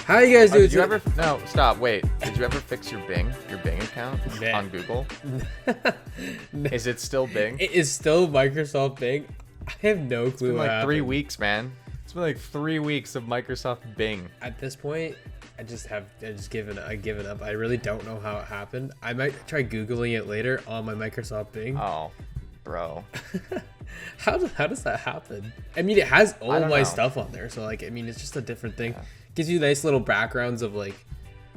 How you guys do? Did you ever? No, stop. Wait. Did you ever fix your Bing account on Google? Is it still Bing? It is still Microsoft Bing. I have no clue. It's been what like 3 happened. weeks, man. It's been like 3 weeks of Microsoft Bing. At this point, I just given up. I really don't know how it happened. I might try Googling it later on my Microsoft Bing. Oh, bro. How does that happen? I mean, it has all my know. stuff on there, so like, I mean, it's just a different thing. Yeah. Gives you nice little backgrounds of like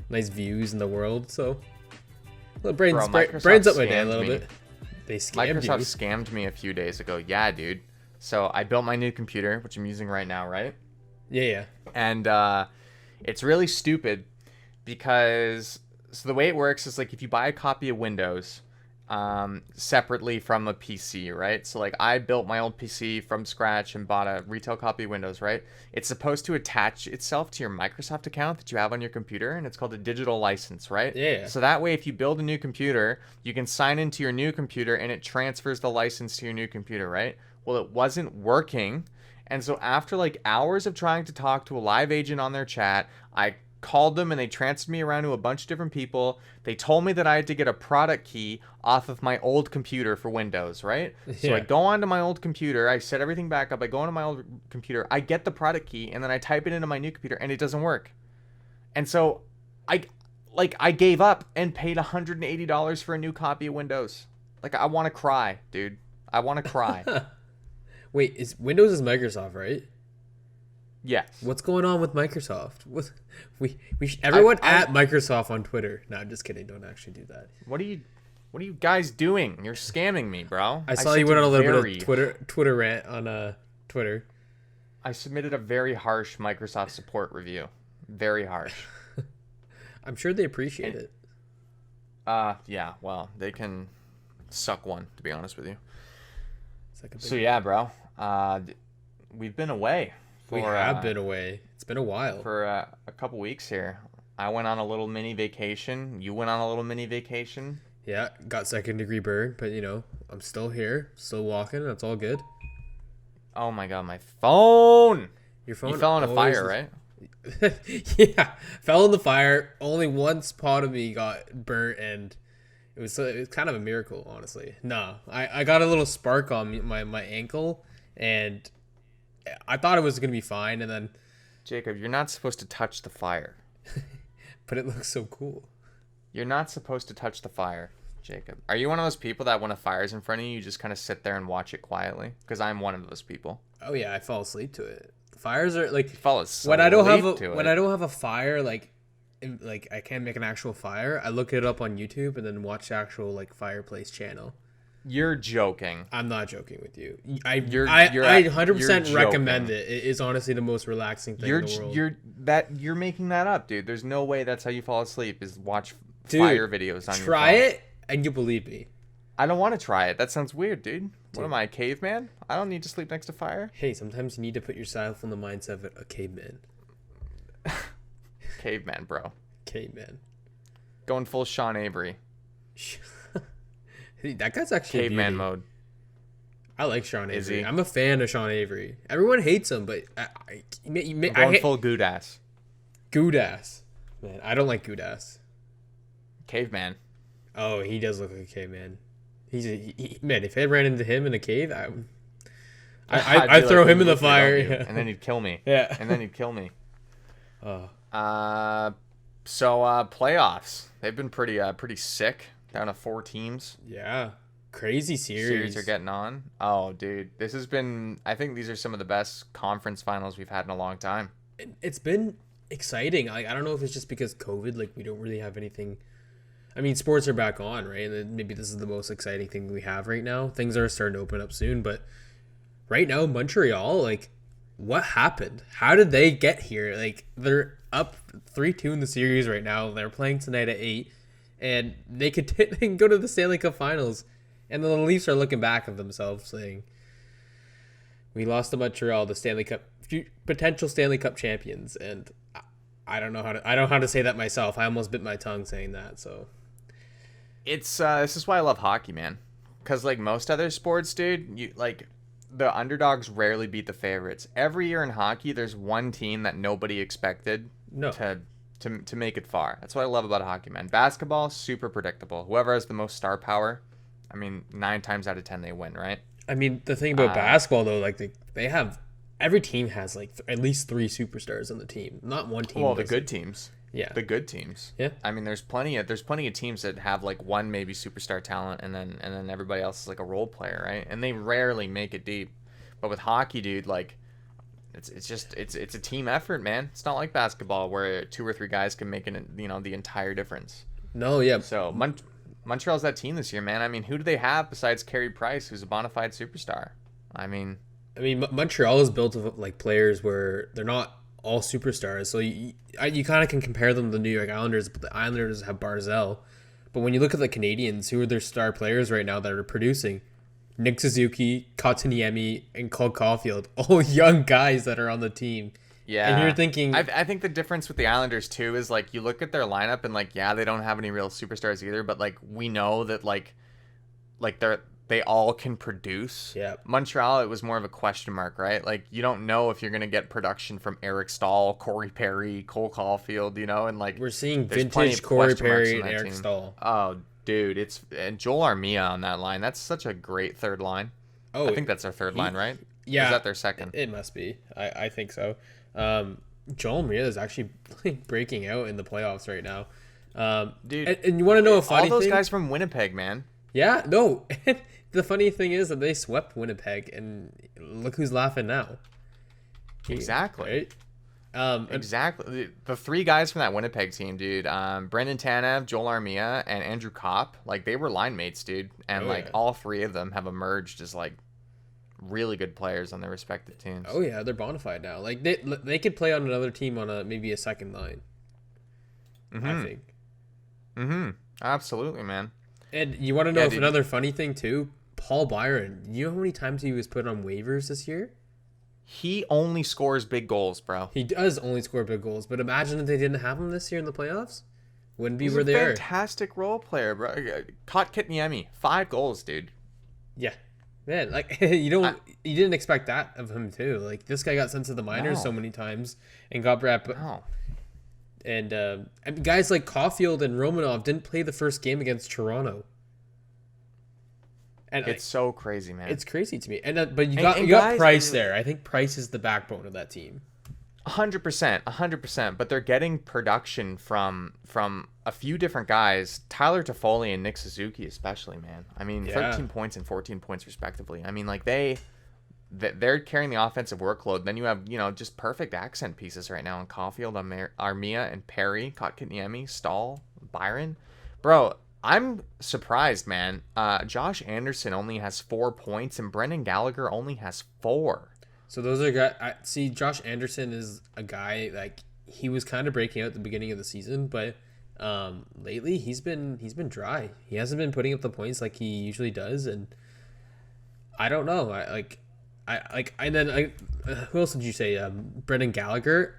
nice views in the world. So, brains up my day a little bit. They scammed Microsoft scammed me a few days ago. Yeah, dude. So I built my new computer, which I'm using right now, right? Yeah. And it's really stupid because the way it works is like if you buy a copy of Windows separately from a PC, right? So like I built my old PC from scratch and bought a retail copy of Windows, right? It's supposed to attach itself to your Microsoft account that you have on your computer, and it's called a digital license, right? Yeah. So that way, if you build a new computer, you can sign into your new computer and it transfers the license to your new computer, right? Well, it wasn't working. And so after like hours of trying to talk to a live agent on their chat, I called them and they transferred me around to a bunch of different people. They told me that I had to get a product key off of my old computer for Windows, right? Yeah. So I go onto my old computer, I set everything back up, I go onto my old computer, I get the product key, and then I type it into my new computer and it doesn't work. And so I gave up and paid $180 for a new copy of Windows. Like, I want to cry, dude. I want to cry. Wait, Windows is Microsoft, right? Yes. What's going on with Microsoft? Everyone at Microsoft on Twitter. No, I'm just kidding. Don't actually do that. What are you guys doing? You're scamming me, bro. I saw you went on a little bit of Twitter rant on Twitter. I submitted a very harsh Microsoft support review. Very harsh. I'm sure they appreciate it. Yeah. Well, they can suck one, to be honest with you. So one. Yeah, bro. We've been away. We have been away. It's been a while. For a couple weeks here. I went on a little mini vacation. You went on a little mini vacation. Yeah, got second degree burn, but I'm still here, still walking. That's all good. Oh my god, my phone! Your phone? You fell in a fire, right? Yeah, fell in the fire. Only one spot of me got burnt, and it was kind of a miracle, honestly. No, I got a little spark on my ankle, and I thought it was going to be fine, and then... Jacob, you're not supposed to touch the fire. But it looks so cool. You're not supposed to touch the fire, Jacob. Are you one of those people that when a fire's in front of you, you just kind of sit there and watch it quietly? Because I'm one of those people. Oh, yeah, I fall asleep to it. Fires are, like... You fall asleep when I don't have a fire, like I can't make an actual fire, I look it up on YouTube and then watch the actual, like, fireplace channel. You're joking. I'm not joking with you. I 100% recommend it. It is honestly the most relaxing thing in the world. You're making that up, dude. There's no way that's how you fall asleep is watch fire videos on your phone. Try it and you believe me. I don't want to try it. That sounds weird, dude. What am I, a caveman? I don't need to sleep next to fire. Hey, sometimes you need to put yourself in the mindset of a caveman. Caveman, bro. Caveman. Going full Sean Avery. That guy's actually caveman mode. I like Sean Avery. Is he? I'm a fan of Sean Avery. Everyone hates him, but I'm going full Goodass. Goodass. Man, I don't like Goodass. Caveman. Oh, he does look like a caveman. Man, if I ran into him in a cave, I'd throw him in the fire. Yeah. And then he'd kill me. Yeah. And then he'd kill me. Oh. So playoffs. They've been pretty sick. Down to 4 teams. Yeah. Crazy series. Series are getting on. Oh, dude. This has been... I think these are some of the best conference finals we've had in a long time. It's been exciting. Like, I don't know if it's just because COVID, like, we don't really have anything... I mean, sports are back on, right? And maybe this is the most exciting thing we have right now. Things are starting to open up soon, but right now, Montreal, like, what happened? How did they get here? Like, they're up 3-2 in the series right now. They're playing tonight at 8. And they can go to the Stanley Cup Finals. And then the Leafs are looking back at themselves saying, we lost to Montreal, the Stanley Cup, potential Stanley Cup champions. And I don't know how to say that myself. I almost bit my tongue saying that. So it's this is why I love hockey, man. Because like most other sports, dude, the underdogs rarely beat the favorites. Every year in hockey, there's one team that nobody expected No. to make it far. That's what I love about hockey, man. Basketball, super predictable. Whoever has the most star power, I mean, 9 times out of 10 they win, right? I mean, the thing about basketball though, like they have every team has like at least 3 superstars on the team. Not one team. Well, the good teams. Yeah. The good teams. Yeah. I mean, there's plenty of teams that have like one maybe superstar talent, and then everybody else is like a role player, right? And they rarely make it deep. But with hockey, dude, like it's a team effort, man. It's not like basketball where 2 or 3 guys can make the entire difference. No, yeah. So Montreal's that team this year, man. I mean, who do they have besides Carey Price, who's a bona fide superstar? I mean, Montreal is built of like players where they're not all superstars. So you kind of can compare them to the New York Islanders, but the Islanders have Barzal. But when you look at the Canadians, who are their star players right now that are producing? Nick Suzuki, Kotkaniemi, and Cole Caulfield, all young guys that are on the team. yeah. And you're thinking, I think the difference with the Islanders too is like you look at their lineup and like yeah, they don't have any real superstars either, but like we know that like they all can produce. Yeah. Montreal, it was more of a question mark, right? Like you don't know if you're gonna get production from Eric Stahl, Corey Perry, Cole Caulfield, and like we're seeing there's plenty vintage of Corey question marks Perry on and that Eric team. Stahl. Oh, dude, and Joel Armia on that line. That's such a great third line. Oh, I think that's their third line, right? Yeah. Or is that their second? It must be. I think so. Joel Maria is actually breaking out in the playoffs right now. Dude, and you want to know a funny all those thing? guys from Winnipeg, man. Yeah, no. The funny thing is that they swept Winnipeg, and look who's laughing now. Exactly. Right? Exactly. The 3 guys from that Winnipeg team, dude. Brendan Tanev, Joel Armia, and Andrew Kopp. Like they were line mates, dude. And all 3 of them have emerged as like really good players on their respective teams. Oh yeah, they're bona fide now. Like they could play on another team on maybe a second line. I think. Absolutely, man. And you want to know another funny thing too? Paul Byron. You know how many times he was put on waivers this year? He only scores big goals, bro. He does only score big goals, but imagine if they didn't have him this year in the playoffs. Wouldn't be He's where they are. Fantastic role player, bro. Kotkaniemi, 5 goals, dude. Yeah, man. Like you didn't expect that of him too. Like this guy got sent to the minors so many times and got brought. No. And guys like Caulfield and Romanov didn't play the first game against Toronto. And it's so crazy, man. It's crazy to me. And but you got Price there. I think Price is the backbone of that team. 100%. But they're getting production from a few different guys, Tyler Toffoli and Nick Suzuki especially, man. I mean, 13 points and 14 points respectively. I mean, like they're carrying the offensive workload. Then you have just perfect accent pieces right now in Caulfield, Armia, and Perry, Kotkaniemi, Stahl, Byron, bro. I'm surprised, man. Josh Anderson only has 4 points, and Brendan Gallagher only has 4. So those are guys. See, Josh Anderson is a guy like he was kind of breaking out at the beginning of the season, but lately he's been dry. He hasn't been putting up the points like he usually does, and I don't know. Who else did you say? Brendan Gallagher.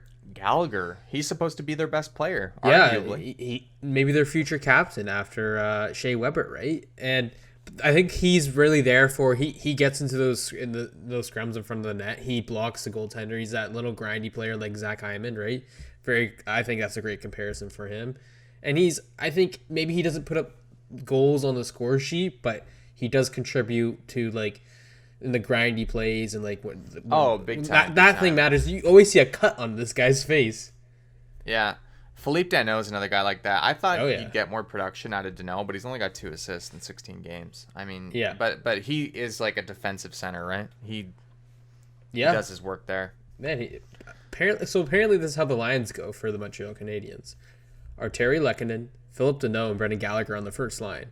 He's supposed to be their best player. Yeah, arguably. he maybe their future captain after Shea Weber, right? And I think he's really there for he gets into those scrums in front of the net. He blocks the goaltender. He's that little grindy player like Zach Hyman, right? I think that's a great comparison for him. And I think maybe he doesn't put up goals on the score sheet, but he does contribute to like in the grindy plays and like big time. That thing matters. You always see a cut on this guy's face. Yeah. Philippe Danault is another guy like that. I thought he'd get more production out of Danault, but he's only got 2 assists in 16 games. I mean, but he is like a defensive center, right? He does his work there. Man, apparently this is how the Lions go for the Montreal Canadiens. Arturi Lehkonen, Philippe Danault, and Brendan Gallagher on the first line.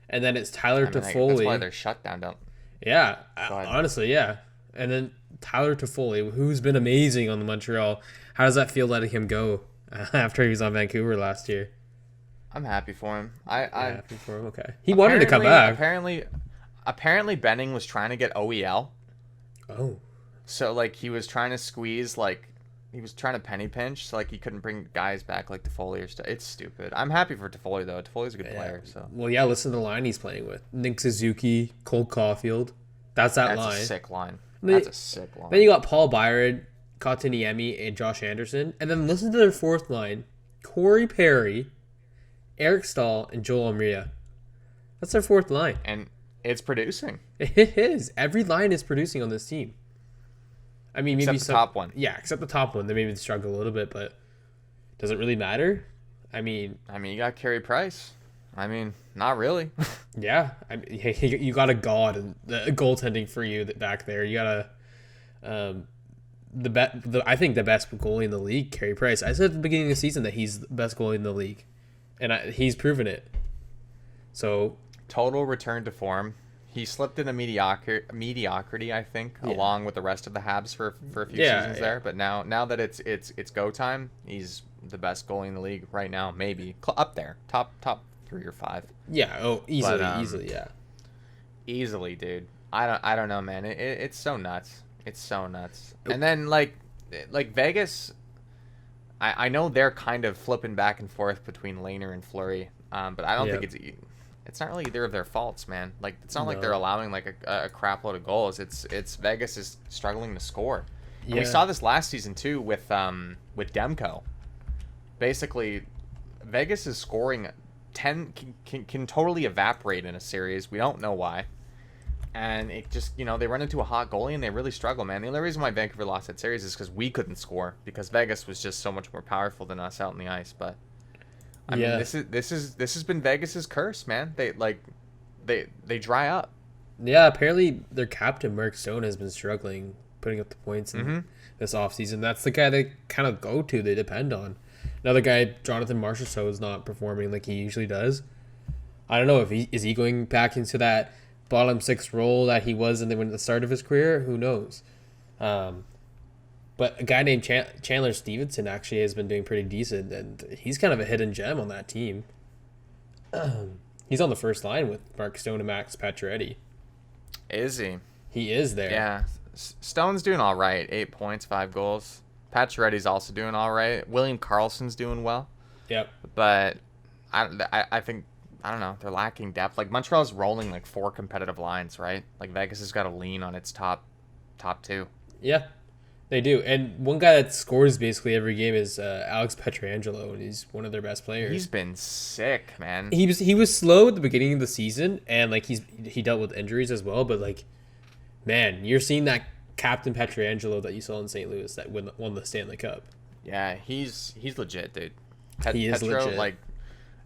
And then it's Tyler Toffoli. That's why they're shut down, don't. Yeah, honestly, yeah. And then Tyler Toffoli, who's been amazing on the Montreal. How does that feel letting him go after he was on Vancouver last year? I'm happy for him. I'm happy for him. Okay, he wanted to come back. Apparently, Benning was trying to get OEL. Oh, so like he was trying to squeeze he was trying to penny pinch, so like he couldn't bring guys back like Toffoli or stuff. It's stupid. I'm happy for Toffoli though. Toffoli's a good player. So listen to the line he's playing with: Nick Suzuki, Cole Caulfield. That's line. That's a sick line. That's a sick line. Then you got Paul Byron, Kotkaniemi, and Josh Anderson. And then listen to their fourth line. Corey Perry, Eric Stahl, and Joel Omria. That's their fourth line. And it's producing. It is. Every line is producing on this team. I mean, maybe Except the top one. Yeah, except the top one. They maybe struggle a little bit, but does it really matter? I mean, you got Carey Price. I mean, not really. yeah. You got a god in the goaltending for you back there. You got I think the best goalie in the league, Carey Price. I said at the beginning of the season that he's the best goalie in the league, and he's proven it. So total return to form. He slipped into mediocrity, I think, along with the rest of the Habs for a few seasons there. But now that it's go time, he's the best goalie in the league right now. Maybe up there, top 3 or 5. Yeah. Oh, easily. Yeah. Easily, dude. I don't know, man. It's so nuts. It's so nuts. And then like Vegas, I know they're kind of flipping back and forth between Lehner and Fleury, but I don't think it's not really either of their faults, man. Like it's not like they're allowing like a crap load of goals. It's Vegas is struggling to score. And we saw this last season too with Demko. Basically, Vegas is scoring 10 can totally evaporate in a series. We don't know why. And it just, they run into a hot goalie and they really struggle, man. The only reason why Vancouver lost that series is because we couldn't score, because Vegas was just so much more powerful than us out on the ice. But I mean, this has been Vegas's curse, man. They dry up. Yeah, apparently their captain Mark Stone has been struggling putting up the points in this offseason. That's the guy they kind of go to, they depend on. Another guy, Jonathan Marchessault, is not performing like he usually does. I don't know if is he going back into that bottom 6 role that he was in the start of his career. Who knows? But a guy named Chandler Stevenson actually has been doing pretty decent, and he's kind of a hidden gem on that team. He's on the first line with Mark Stone and Max Pacioretty. Is he? He is there. Yeah. Stone's doing all right. 8 points, 5 goals. Pacioretty's also doing all right. William Karlsson's doing well. Yep. But I think, I don't know, they're lacking depth. Like Montreal's rolling like 4 competitive lines, right? Like Vegas has got to lean on its top 2. Yeah, they do. And one guy that scores basically every game is Alex Pietrangelo, and he's one of their best players. He's been sick, man. He was slow at the beginning of the season, and like he dealt with injuries as well. But like, man, you're seeing that Captain Pietrangelo that you saw in St. Louis that won the Stanley Cup. Yeah, he's legit, dude. He is legit. Like,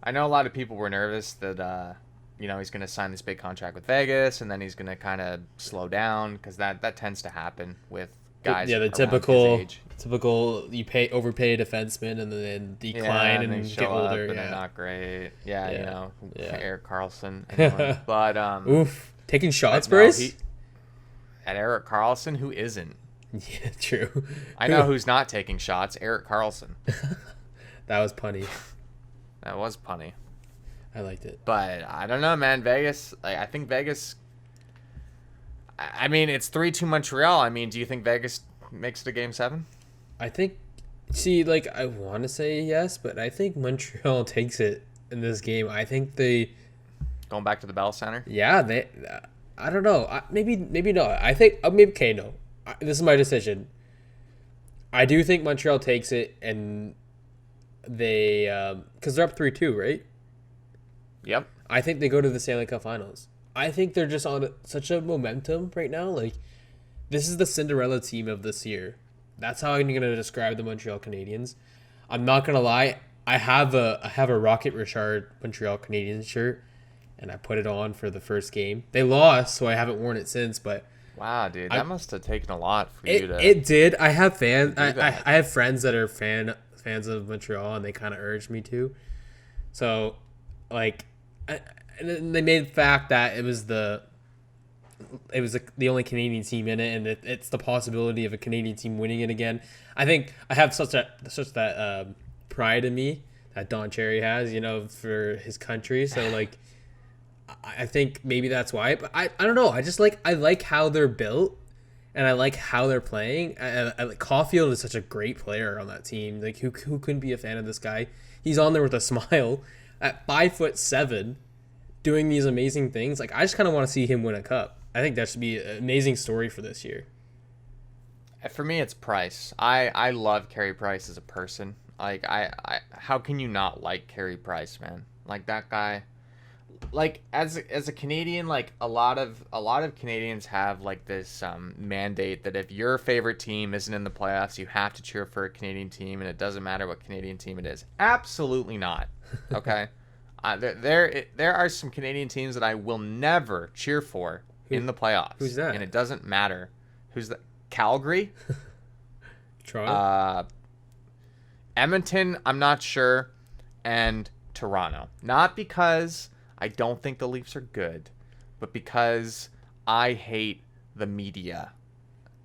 I know a lot of people were nervous that he's going to sign this big contract with Vegas, and then he's going to kind of slow down, because that tends to happen with guys. Yeah, the typical you overpay a defenseman and then decline and get older. And they're not great. Yeah. Erik Karlsson. But oof, taking shots, Bryce. At Erik Karlsson, who isn't? Yeah, true. I know who's not taking shots. Erik Karlsson. That was punny. That was punny. I liked it. But I don't know, man. Vegas, I think Vegas. I mean, it's 3-2 Montreal. I mean, do you think Vegas makes it to Game 7? I think. See, like, I want to say yes, but I think Montreal takes it in this game. I think they. Going back to the Bell Center. Yeah, they. I don't know. Maybe not. I think maybe okay. No, this is my decision. I do think Montreal takes it, and they because they're up 3-2, right? Yep. I think they go to the Stanley Cup Finals. I think they're just on such a momentum right now. Like, this is the Cinderella team of this year. That's how I'm gonna describe the Montreal Canadiens. I'm not gonna lie. I have a Rocket Richard Montreal Canadiens shirt, and I put it on for the first game. They lost, so I haven't worn it since. But wow, dude, that must have taken a lot for you to. It did. I have fans. I have friends that are fans of Montreal, and they kind of urged me to. So, like, and they made the fact that it was the only Canadian team in it, and it's the possibility of a Canadian team winning it again. I think I have such that pride in me that Don Cherry has, for his country. So like. I think maybe that's why, but I don't know. I like how they're built, and I like how they're playing. I Caulfield is such a great player on that team. Like who couldn't be a fan of this guy? He's on there with a smile at 5'7", doing these amazing things. Like I just kind of want to see him win a cup. I think that should be an amazing story for this year. For me, it's Price. I love Carey Price as a person. Like how can you not like Carey Price, man? Like that guy. Like as a Canadian, like a lot of Canadians have like this mandate that if your favorite team isn't in the playoffs, you have to cheer for a Canadian team, and it doesn't matter what Canadian team it is. Absolutely not. Okay, there are some Canadian teams that I will never cheer for in the playoffs. Who's that? And it doesn't matter. Who's that? Calgary. Toronto. Edmonton, I'm not sure, and Toronto. Not because I don't think the Leafs are good, but because I hate the media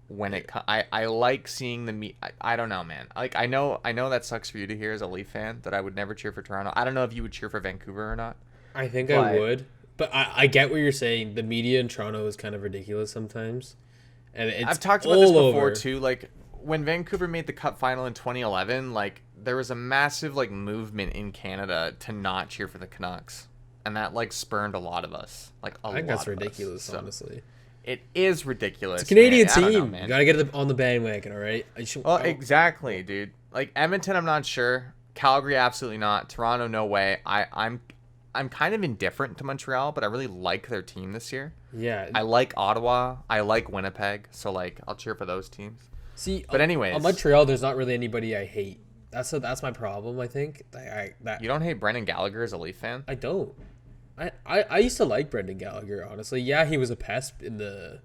when I like seeing the I don't know, man. Like I know that sucks for you to hear as a Leaf fan that I would never cheer for Toronto. I don't know if you would cheer for Vancouver or not. I think I would, but I get what you're saying. The media in Toronto is kind of ridiculous sometimes, and I've talked about this before too. Like when Vancouver made the Cup final in 2011, like there was a massive like movement in Canada to not cheer for the Canucks. And that like spurned a lot of us. Like a lot. I think that's ridiculous, honestly. It is ridiculous. It's a Canadian team. You gotta get on the bandwagon, all right? Exactly, dude. Like Edmonton, I'm not sure. Calgary, absolutely not. Toronto, no way. I'm kind of indifferent to Montreal, but I really like their team this year. Yeah. I like Ottawa. I like Winnipeg. So like, I'll cheer for those teams. See, but anyways, on Montreal, there's not really anybody I hate. That's my problem. I think. You don't hate Brendan Gallagher as a Leaf fan? I don't. I used to like Brendan Gallagher, honestly. Yeah, he was a pest in the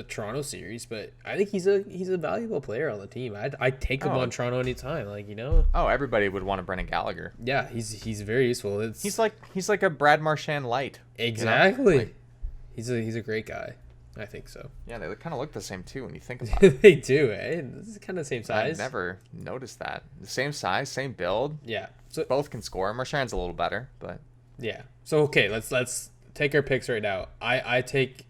Toronto series, but I think he's a valuable player on the team. I'd take him on Toronto anytime, like, you know. Oh, everybody would want a Brendan Gallagher. Yeah, he's very useful. He's like a Brad Marchand light. Exactly. You know? He's a great guy. I think so. Yeah, they kind of look the same too when you think about it. They do, eh? This is kind of the same size. I've never noticed that. The same size, same build. Yeah. So both can score. Marchand's a little better, but yeah. So okay, let's take our picks right now. I think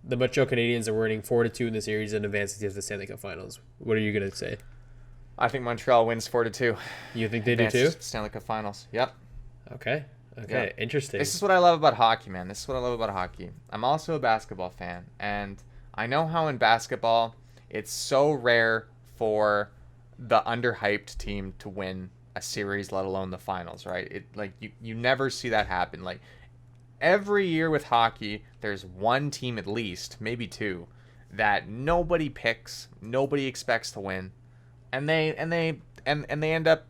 the Montreal Canadiens are winning 4-2 in the series and advancing to the Stanley Cup Finals. What are you gonna say? I think Montreal wins 4-2. You think they do too? Stanley Cup Finals. Yep. Okay. Okay. Yep. Interesting. This is what I love about hockey, man. This is what I love about hockey. I'm also a basketball fan, and I know how in basketball it's so rare for the underhyped team to win a series, let alone the finals, right? It like you never see that happen. Like every year with hockey, there's one team at least, maybe two, that nobody picks, nobody expects to win, and they end up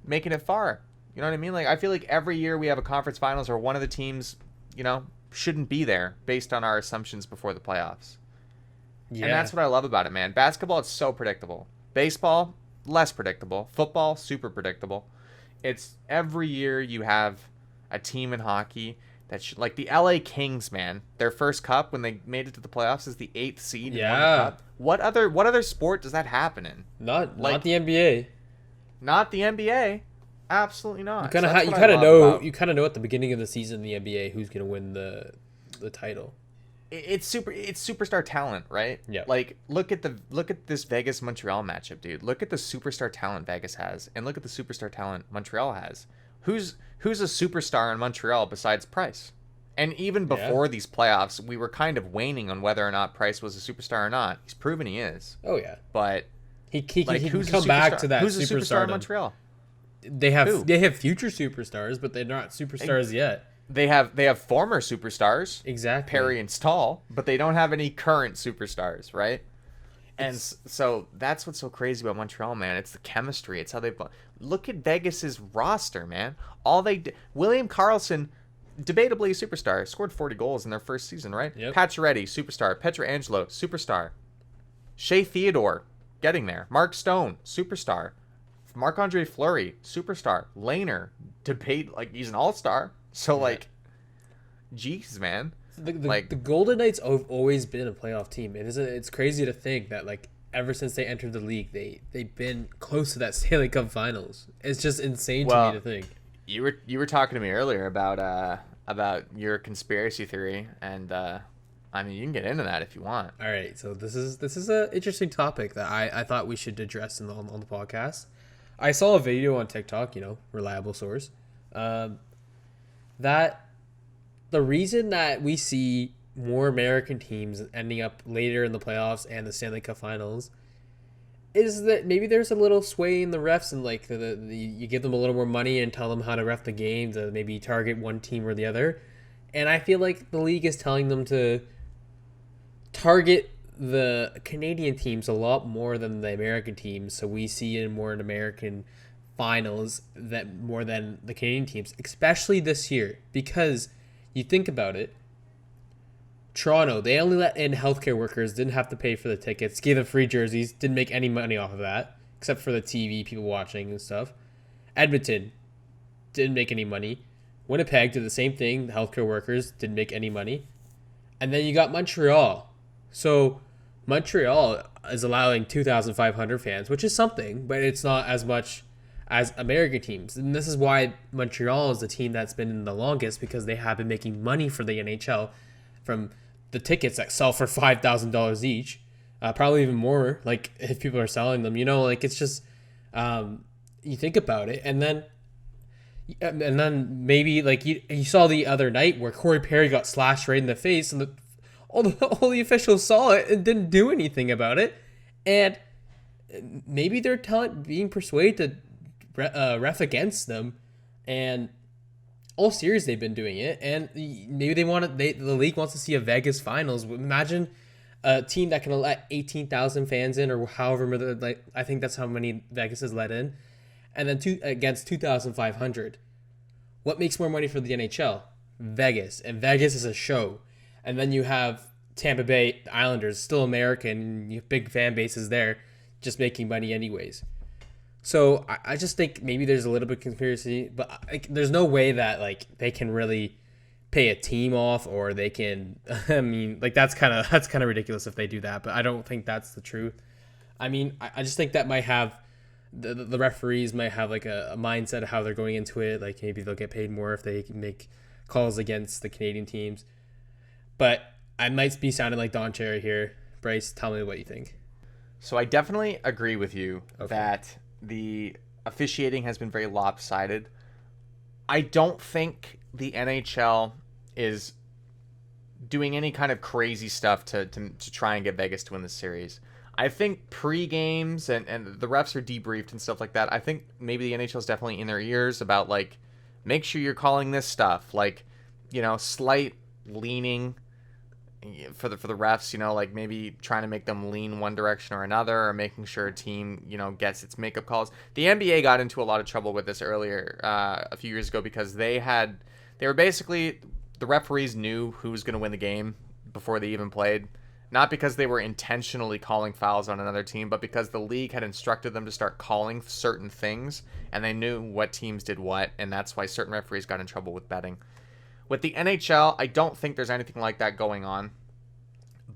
making it far. You know what I mean? Like I feel like every year we have a conference finals or one of the teams, you know, shouldn't be there based on our assumptions before the playoffs. Yeah. And that's what I love about it, man. Basketball, it's so predictable. Baseball, less predictable. Football, super predictable. It's every year you have a team in hockey that like the LA Kings, man. Their first cup when they made it to the playoffs is the 8th seed. Yeah. And won the cup. What other sport does that happen in? Not the NBA. Not the NBA. Absolutely not. You kind of know at the beginning of the season in the NBA who's going to win the title. It's superstar talent, right? Yeah. Like look at this Vegas Montreal matchup, dude. Look at the superstar talent Vegas has, and look at the superstar talent Montreal has. Who's a superstar in Montreal besides Price? And even before these playoffs, we were kind of waning on whether or not Price was a superstar or not. He's proven he is. Oh yeah. But he can come back to that. Who's a superstar in Montreal? They have future superstars, but they're not superstars yet. They have former superstars, exactly, Perry and Stahl, but they don't have any current superstars, right? And so that's what's so crazy about Montreal, man. It's the chemistry. It's how they look at Vegas's roster, man. William Karlsson, debatably a superstar, scored 40 goals in their first season, right? Yep. Pacioretty, superstar. Pietrangelo, superstar. Shea Theodore, getting there. Mark Stone, superstar. Marc-Andre Fleury, superstar. Lehner, he's an all-star. So, geez, man. The Golden Knights have always been a playoff team. It's crazy to think that, ever since they entered the league, they've been close to that Stanley Cup Finals. It's just insane to me to think. You were talking to me earlier about your conspiracy theory, and I mean, you can get into that if you want. All right, so this is an interesting topic that I thought we should address on the podcast. I saw a video on TikTok, reliable source, that the reason that we see more American teams ending up later in the playoffs and the Stanley Cup Finals is that maybe there's a little sway in the refs, and like you give them a little more money and tell them how to ref the game to maybe target one team or the other. And I feel like the league is telling them to target the Canadian teams a lot more than the American teams, so we see it more in American finals that more than the Canadian teams, especially this year. Because you think about it, Toronto, they only let in healthcare workers, didn't have to pay for the tickets, gave them free jerseys, didn't make any money off of that, except for the TV, people watching and stuff. Edmonton didn't make any money. Winnipeg did the same thing, the healthcare workers didn't make any money. And then you got Montreal. So Montreal is allowing 2,500 fans, which is something, but it's not as much as American teams. And this is why Montreal is the team that's been in the longest, because they have been making money for the NHL from the tickets that sell for $5,000 each, probably even more. Like if people are selling them, like it's just you think about it, and then maybe like you saw the other night where Corey Perry got slashed right in the face, and all the officials saw it and didn't do anything about it, and maybe they're being persuaded to ref against them, and all series they've been doing it, and maybe the league wants to see a Vegas finals. Imagine a team that can let 18,000 fans in, or however many, like I think that's how many Vegas has let in, and then against 2,500. What makes more money for the NHL? Vegas, and Vegas is a show. And then you have Tampa Bay Islanders, still American, you have big fan bases there, just making money anyways. So I just think maybe there's a little bit of conspiracy, but there's no way that like they can really pay a team off, or they can. I mean, like that's kind of ridiculous if they do that, but I don't think that's the truth. I mean, I just think that might have the referees might have like a mindset of how they're going into it. Like maybe they'll get paid more if they make calls against the Canadian teams. But I might be sounding like Don Cherry here. Bryce, tell me what you think. So I definitely agree with you that the officiating has been very lopsided. I don't think the NHL is doing any kind of crazy stuff to try and get Vegas to win the series. I think pre-games and the refs are debriefed and stuff like that. I think maybe the NHL is definitely in their ears about, like, make sure you're calling this stuff. Like, slight leaning for the refs, like maybe trying to make them lean one direction or another, or making sure a team, gets its makeup calls. The NBA got into a lot of trouble with this earlier, a few years ago, because they were basically, the referees knew who was going to win the game before they even played. Not because they were intentionally calling fouls on another team, but because the league had instructed them to start calling certain things, and they knew what teams did what, and that's why certain referees got in trouble with betting. With the NHL, I don't think there's anything like that going on,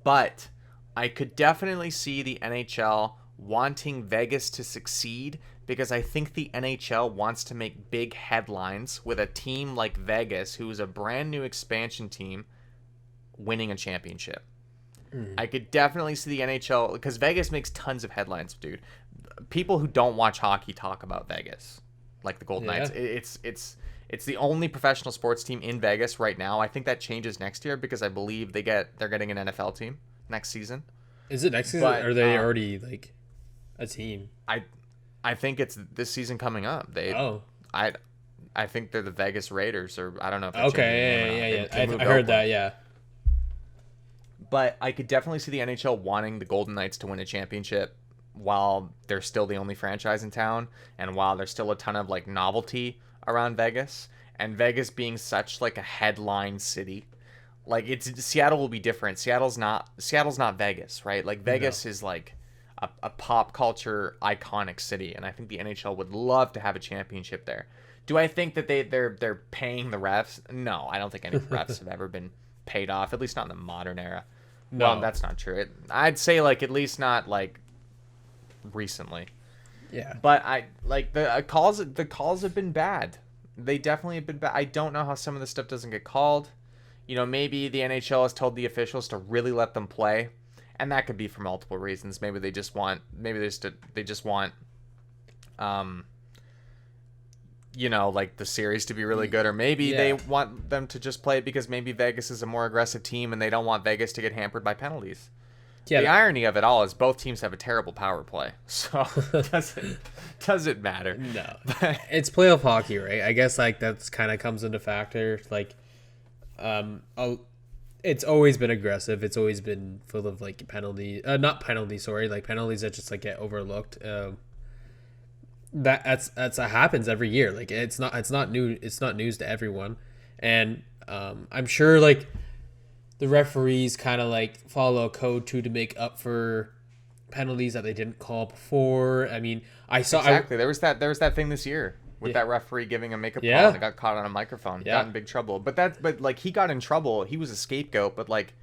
but I could definitely see the NHL wanting Vegas to succeed, because I think the NHL wants to make big headlines with a team like Vegas, who is a brand new expansion team, winning a championship. I could definitely see the NHL, because Vegas makes tons of headlines, dude. People who don't watch hockey talk about Vegas, like the Golden Knights. It's the only professional sports team in Vegas right now. I think that changes next year, because I believe they're getting an NFL team next season. Is it next season? Or are they already like a team? I think it's this season coming up. I think they're the Vegas Raiders, or I don't know if they're yeah. I heard that, yeah. But I could definitely see the NHL wanting the Golden Knights to win a championship while they're still the only franchise in town, and while there's still a ton of like novelty around Vegas, and Vegas being such like a headline city. Like Seattle will be different. Seattle's not Vegas, right? Like Vegas is like a pop culture iconic city, and I think the NHL would love to have a championship there. Do I think that they're paying the refs? No, I don't think any refs have ever been paid off, at least not in the modern era. No, well, that's not true. I'd say like at least not like recently. Yeah. But I like the calls. The calls have been bad. They definitely have been bad. I don't know how some of this stuff doesn't get called. Maybe the NHL has told the officials to really let them play, and that could be for multiple reasons. Maybe they just want. like the series to be really good, or maybe they want them to just play it because maybe Vegas is a more aggressive team and they don't want Vegas to get hampered by penalties. Yeah, the irony of it all is both teams have a terrible power play, so it doesn't matter. No, it's playoff hockey, right? I guess like that's kind of comes into factor. Like, it's always been aggressive. It's always been full of like penalties, not penalties. Sorry, like penalties that just like get overlooked. That happens every year. Like it's not new. It's not news to everyone, and I'm sure like the referees kind of like follow a code too to make up for penalties that they didn't call before. I mean, I saw exactly. There was that thing this year with that referee giving a makeup call and it got caught on a microphone. Got in big trouble. But like he got in trouble. He was a scapegoat. But like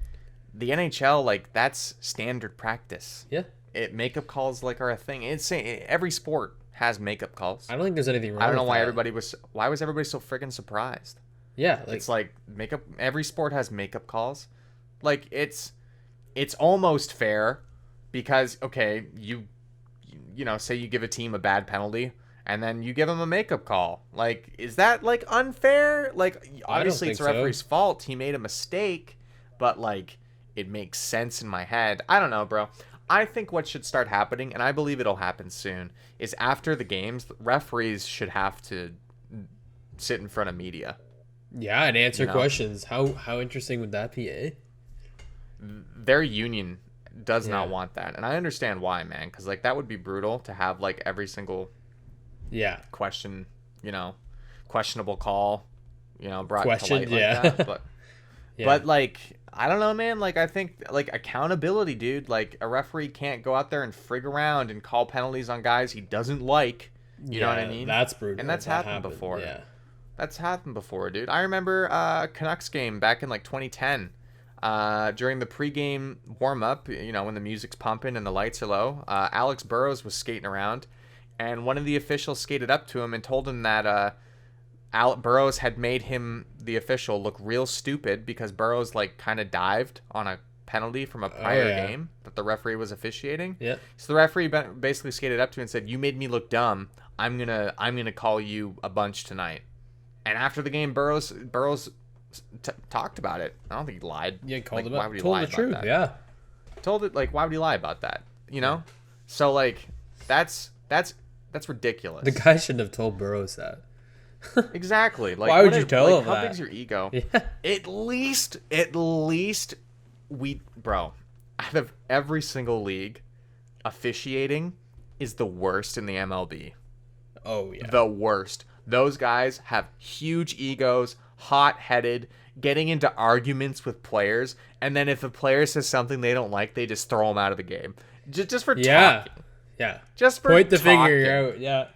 the NHL, like that's standard practice. Yeah. Makeup calls like are a thing. It's every sport has makeup calls. I don't think there's anything wrong. I don't know why that. why was everybody so freaking surprised? Yeah, it's like makeup. Every sport has makeup calls. Like it's almost fair because okay, you say you give a team a bad penalty and then you give them a makeup call. Like is that like unfair? Like obviously it's the referee's fault. He made a mistake, but like it makes sense in my head. I don't know, bro. I think what should start happening, and I believe it'll happen soon, is after the games, referees should have to sit in front of media. Yeah, and answer questions. How interesting would that be, eh? Their union does not want that, and I understand why, man. Because like that would be brutal to have like every single question, questionable call, brought to light like that. But like I don't know, man. Like I think like accountability, dude. Like a referee can't go out there and frig around and call penalties on guys he doesn't like. You know what I mean? That's brutal. And that's happened before. Yeah. That's happened before, dude. I remember Canucks game back in like 2010. During the pregame warm-up, when the music's pumping and the lights are low, Alex Burrows was skating around, and one of the officials skated up to him and told him that Burrows had made him, the official, look real stupid because Burrows like kind of dived on a penalty from a prior game that the referee was officiating. Yeah. So the referee basically skated up to him and said, "You made me look dumb. I'm gonna call you a bunch tonight." And after the game, Burrows talked about it. I don't think he lied. Yeah, told the truth. That? Yeah, told it. Like, why would he lie about that? So like that's ridiculous. The guy shouldn't have told Burrows that. Exactly. Like, why would you tell him how that? How big's your ego? Yeah. At least bro, out of every single league, officiating is the worst in the MLB. Oh yeah. The worst. Those guys have huge egos, hot-headed, getting into arguments with players, and then if a player says something they don't like, they just throw them out of the game. Just for talking. Yeah. Just for point the talking. finger out. Yeah.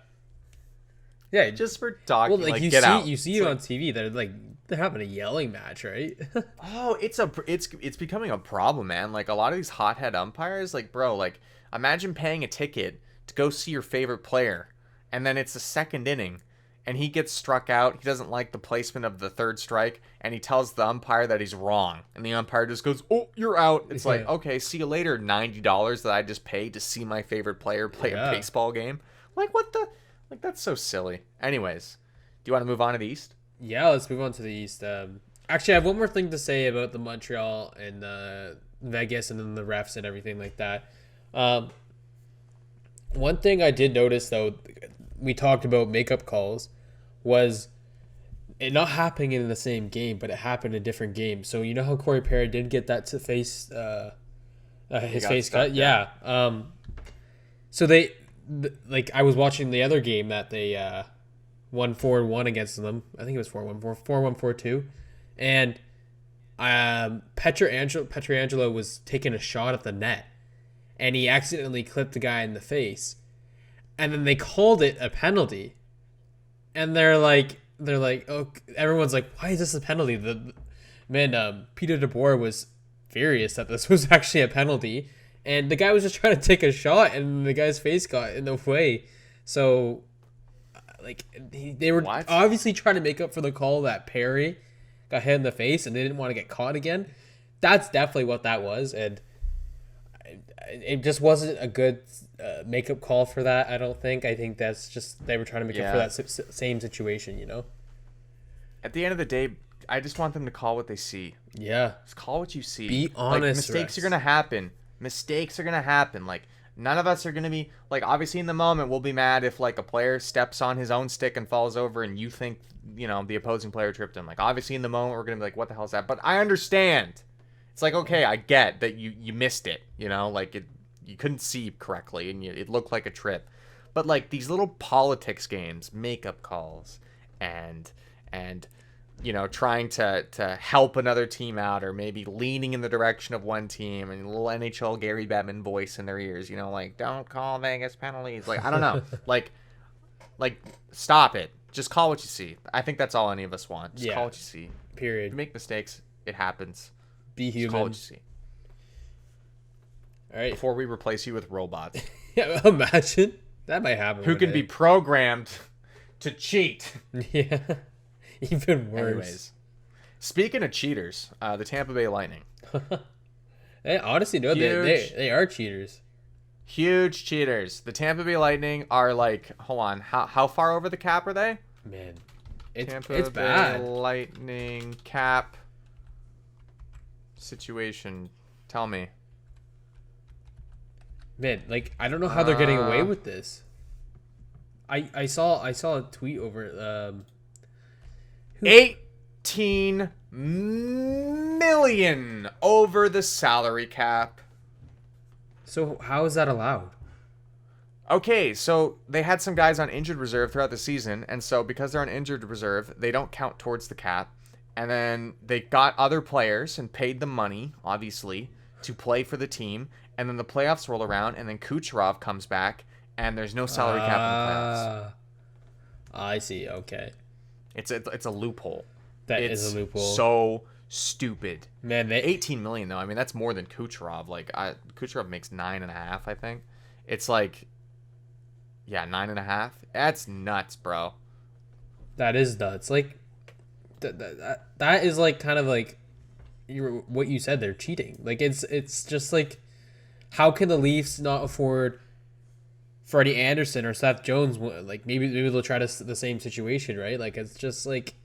Yeah, just for talking. Well, like you get see, out. you see it on TV. They're having a yelling match, right? Oh, it's becoming a problem, man. Like a lot of these hothead umpires, like bro, like imagine paying a ticket to go see your favorite player, and then it's the second inning. And he gets struck out. He doesn't like the placement of the third strike, and he tells the umpire that he's wrong. And the umpire just goes, "Oh, you're out." It's like, okay, see you later. $90 that I just paid to see my favorite player play a baseball game. Like what the? Like that's so silly. Anyways, do you want to move on to the East? Yeah, let's move on to the East. Actually, I have one more thing to say about the Montreal and Vegas, and then the refs and everything like that. One thing I did notice though, we talked about makeup calls, was it not happening in the same game, but it happened in different games. So you know how Corey Perry did get that to face his face cut? Yeah. So they like I was watching the other game that they won 4-1 against them. I think it was 4-1, 4-1, 4-2. And Pietrangelo was taking a shot at the net, and he accidentally clipped the guy in the face. And then they called it a penalty. And they're like, oh, everyone's like, why is this a penalty? Peter DeBoer was furious that this was actually a penalty, and the guy was just trying to take a shot, and the guy's face got in the way. So, like, they were obviously trying to make up for the call that Perry got hit in the face, and they didn't want to get caught again. That's definitely what that was, and it just wasn't a good makeup call for that. I don't think. I think that's just they were trying to make up for that same situation. At the end of the day, I just want them to call what they see. Yeah. Just call what you see. Be honest. Mistakes are gonna happen. Mistakes are gonna happen. Like, none of us are gonna be like, obviously in the moment we'll be mad if like a player steps on his own stick and falls over and you think, the opposing player tripped him. Like, obviously in the moment we're gonna be like, what the hell is that? But I understand. It's like, okay, I get that you missed it. Like you couldn't see correctly and it looked like a trip. But like these little politics games, makeup calls, and trying to help another team out, or maybe leaning in the direction of one team, and a little NHL Gary Bettman voice in their ears, like, don't call Vegas penalties. Like, I don't know. like, stop it. Just call what you see. I think that's all any of us want. Just call what you see. Period. You make mistakes. It happens. Be human. Just call what you see. All right. Before we replace you with robots. Yeah, imagine. That might happen. Who can be programmed to cheat. Yeah. Even worse. Anyways, speaking of cheaters, the Tampa Bay Lightning. Hey, honestly, no, they are cheaters. Huge cheaters. The Tampa Bay Lightning are like, hold on, how far over the cap are they? Man, Tampa it's Bay bad. Lightning cap situation. Tell me. Man, like, I don't know how they're getting away with this. I saw a tweet over 18 million over the salary cap. So how is that allowed? Okay, so they had some guys on injured reserve throughout the season, and so because they're on injured reserve, they don't count towards the cap. And then they got other players and paid them money, obviously, to play for the team. And then the playoffs roll around, and then Kucherov comes back, and there's no salary cap in the playoffs. I see. Okay. It's a loophole. That is a loophole. So stupid. Man, 18 million though. I mean, that's more than Kucherov. Like, Kucherov makes 9.5, I think. It's like, yeah, 9.5. That's nuts, bro. That is nuts. Like, that is like kind of like what you said. They're cheating. Like, it's just like, how can the Leafs not afford Freddie Anderson or Seth Jones? Like, maybe they'll try the same situation, right? Like, it's just like,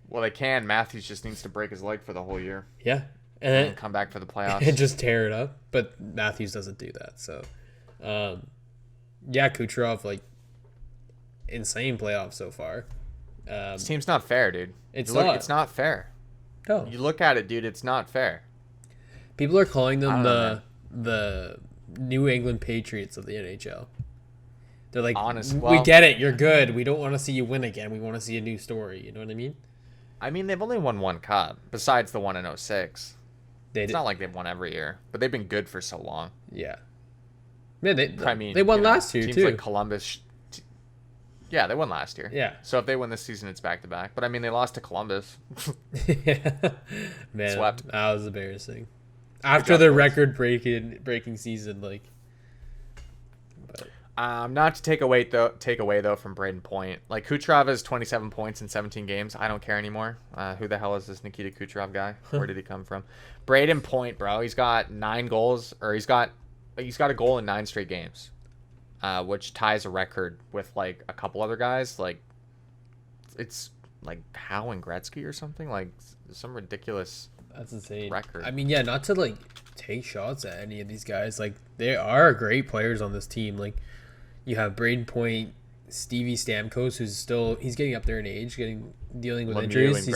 well, they can. Matthews just needs to break his leg for the whole year. Yeah, and then come back for the playoffs and just tear it up. But Matthews doesn't do that. So, yeah, Kucherov, like, insane playoffs so far. This team's not fair, dude. It's not fair. No, you look at it, dude. It's not fair. People are calling them the New England Patriots of the NHL. They're like, we get it. You're good. We don't want to see you win again. We want to see a new story. You know what I mean? I mean, they've only won one cup besides the one in 2006. It's not like they've won every year, but they've been good for so long. Yeah. Man, they won last year, teams too. Like Columbus. Yeah, they won last year. Yeah. So if they win this season, it's back-to-back. But, I mean, they lost to Columbus. Yeah. Man, swept. That was embarrassing. After the record-breaking season, like. Not to take away though from Brayden Point. Like, Kucherov has 27 points in 17 games. I don't care anymore. Who the hell is this Nikita Kucherov guy? Where did he come from? Brayden Point, bro. He's got 9 goals, or he's got a goal in 9 straight games, which ties a record with like a couple other guys. Like, it's like Howe and Gretzky or something. Like, some ridiculous. That's insane record. I mean, yeah, not to like take shots at any of these guys. Like, they are great players on this team. Like, you have Brayden Point, Stevie Stamkos, he's getting up there in age, dealing with injuries.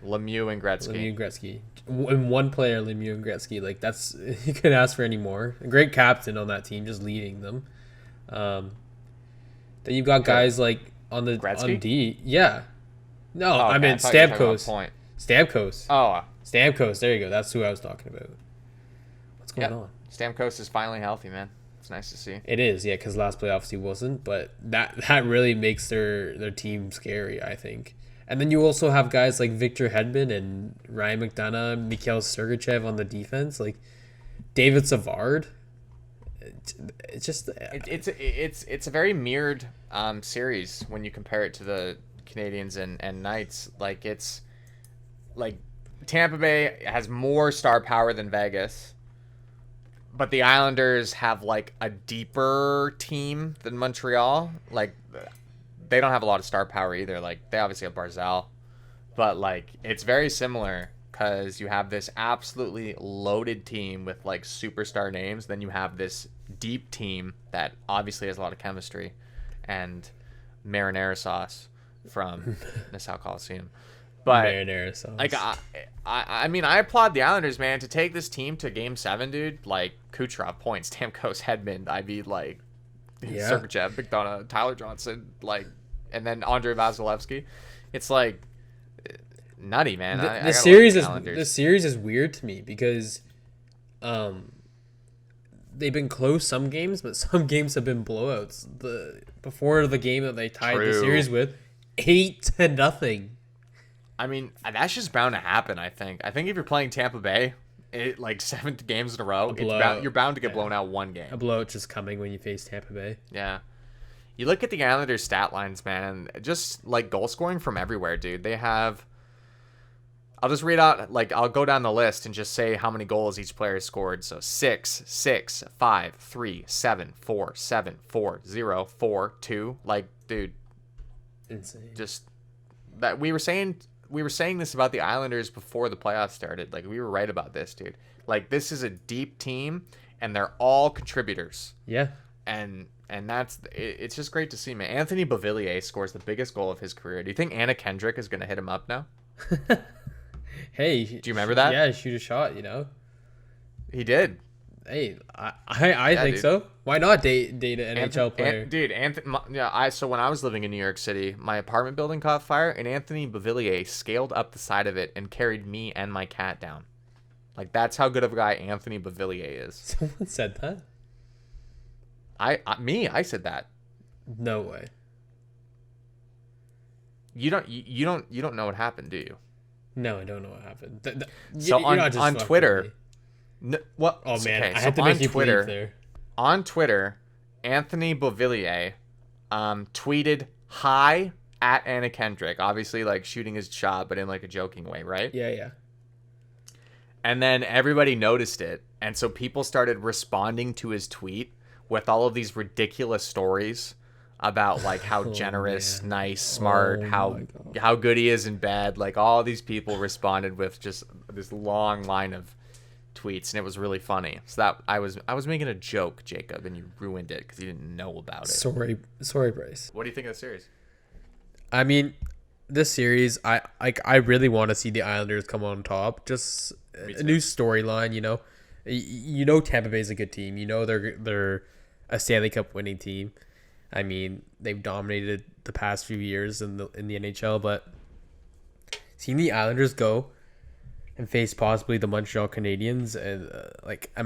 Lemieux and Gretzky. And one player, Lemieux and Gretzky. Like, that's, you couldn't ask for any more. A great captain on that team, just leading them. Then you've got guys like on D. Yeah. No, okay. I mean Stamkos. Stamkos. Oh. Stamkos. There you go. That's who I was talking about. What's going on? Stamkos is finally healthy, man. It's nice to see. It is, yeah, because last playoffs he wasn't, but that really makes their team scary, I think. And then you also have guys like Victor Hedman and Ryan McDonough, Mikhail Sergachev on the defense, like David Savard. It's just it's a very mirrored series when you compare it to the Canadians and Knights. Like, it's like Tampa Bay has more star power than Vegas. But the Islanders have like a deeper team than Montreal. Like they don't have a lot of star power either. Like they obviously have Barzal, but like it's very similar because you have this absolutely loaded team with like superstar names. Then you have this deep team that obviously has a lot of chemistry and marinara sauce from Nassau Coliseum. But Marinara sauce. like I mean, I applaud the Islanders, man, to take this team to Game 7, dude. Like Kucherov points, Stamkos, Hedman, I mean, like Sergachev, McDonough, Tyler Johnson, like, and then Andrei Vasilevsky. It's like nutty, man. The series is weird to me because, they've been close some games, but some games have been blowouts. Before the game that they tied the series with, 8-0. I mean, that's just bound to happen, I think. I think if you're playing Tampa Bay, like 7 games in a row, you're bound to get blown out one game. A blowout just coming when you face Tampa Bay. Yeah. You look at the Islanders' stat lines, man, and just like goal scoring from everywhere, dude. They have... I'll just read out, like, I'll go down the list and just say how many goals each player scored. So 6, 6, 5, 3, 7, 4, 7, 4, 0, 4, 2. Like, dude. Insane. Just that we were saying this about the Islanders before the playoffs started. Like, we were right about this, dude. Like, this is a deep team, and they're all contributors. Yeah. And it's just great to see, man. Anthony Beauvillier scores the biggest goal of his career. Do you think Anna Kendrick is going to hit him up now? Hey. Do you remember that? Yeah, shoot a shot, you know? He did. Hey, I think dude. So. Why not date an NHL player? Dude, so when I was living in New York City, my apartment building caught fire, and Anthony Beauvillier scaled up the side of it and carried me and my cat down. Like, that's how good of a guy Anthony Beauvillier is. Someone said that? I said that. No way. You don't know what happened, do you? No, I don't know what happened. So on Twitter, what? Oh man, okay, I had to make you Twitter there. On Twitter, Anthony Beauvillier tweeted hi at Anna Kendrick, obviously like shooting his shot, but in like a joking way, right? Yeah. And then everybody noticed it, and so people started responding to his tweet with all of these ridiculous stories about like how generous, nice, smart, how good he is in bed. Like all these people responded with just this long line of tweets, and it was really funny. So that I was making a joke, Jacob, and you ruined it because you didn't know about it. Sorry, Bryce. What do you think of the series? I mean, this series, I really want to see the Islanders come on top. Just a new storyline, you know. You know, Tampa Bay's a good team. You know, they're a Stanley Cup winning team. I mean, they've dominated the past few years in the NHL, but seeing the Islanders go and face possibly the Montreal Canadiens and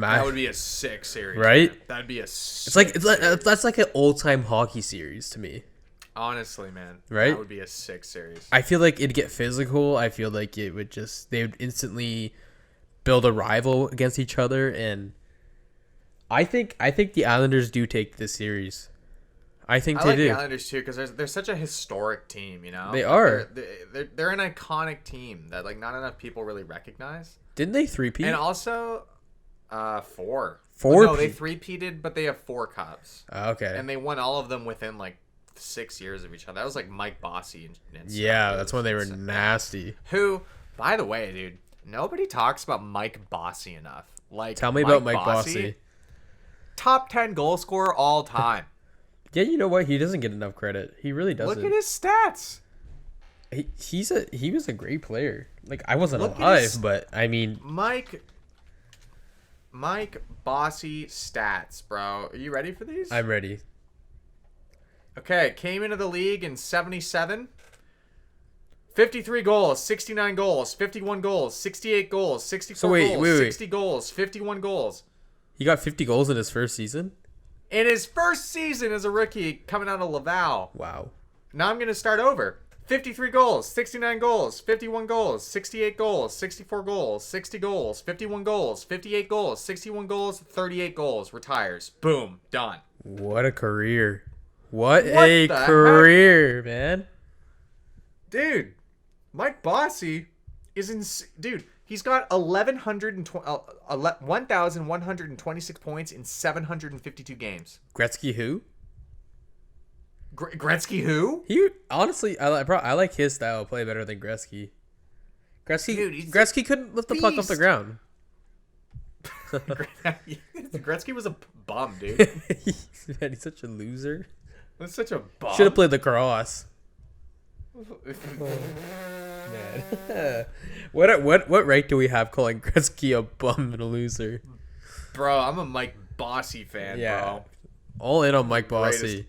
that would be a sick series, right? Man. That'd be a sick that's like an old time hockey series to me. Honestly, man, right? That would be a sick series. I feel like it'd get they would instantly build a rival against each other, and I think the Islanders do take this series. I think they do. I like the Islanders too because they're such a historic team, you know. They are. They're an iconic team that like not enough people really recognize. Didn't they three-peat? And also, 4. No, they three-peated, but they have 4 cups. Okay. And they won all of them within like 6 years of each other. That was like Mike Bossy and yeah, that's when they were nasty. Who, by the way, dude, nobody talks about Mike Bossy enough. Like, tell me about Mike Bossy. Top 10 goal scorer all time. Yeah, you know what? He doesn't get enough credit. He really doesn't. Look at his stats. He was a great player. Like I wasn't alive, but I mean Mike Bossy stats, bro. Are you ready for these? I'm ready. Okay, came into the league in 77. 53 goals, 69 goals, 51 goals, 68 goals, 64 goals, 60 goals, 51 goals. He got 50 goals in his first season? In his first season as a rookie coming out of Laval. Wow. Now I'm going to start over. 53 goals, 69 goals, 51 goals, 68 goals, 64 goals, 60 goals, 51 goals, 58 goals, 61 goals, 38 goals. Retires. Boom. Done. What a career. What a career, man. Dude, Mike Bossy is dude, He's got 1,126 points in 752 games. Gretzky who? Gretzky who? He honestly, I like his style of play better than Gretzky. Gretzky couldn't lift the puck off the ground. Gretzky was a bum, dude. Man, he's such a loser. That's such a bum. Should have played lacrosse. Man. What right do we have calling Gretzky a bum and a loser? Bro, I'm a Mike Bossy fan, bro. All in on Mike Bossy.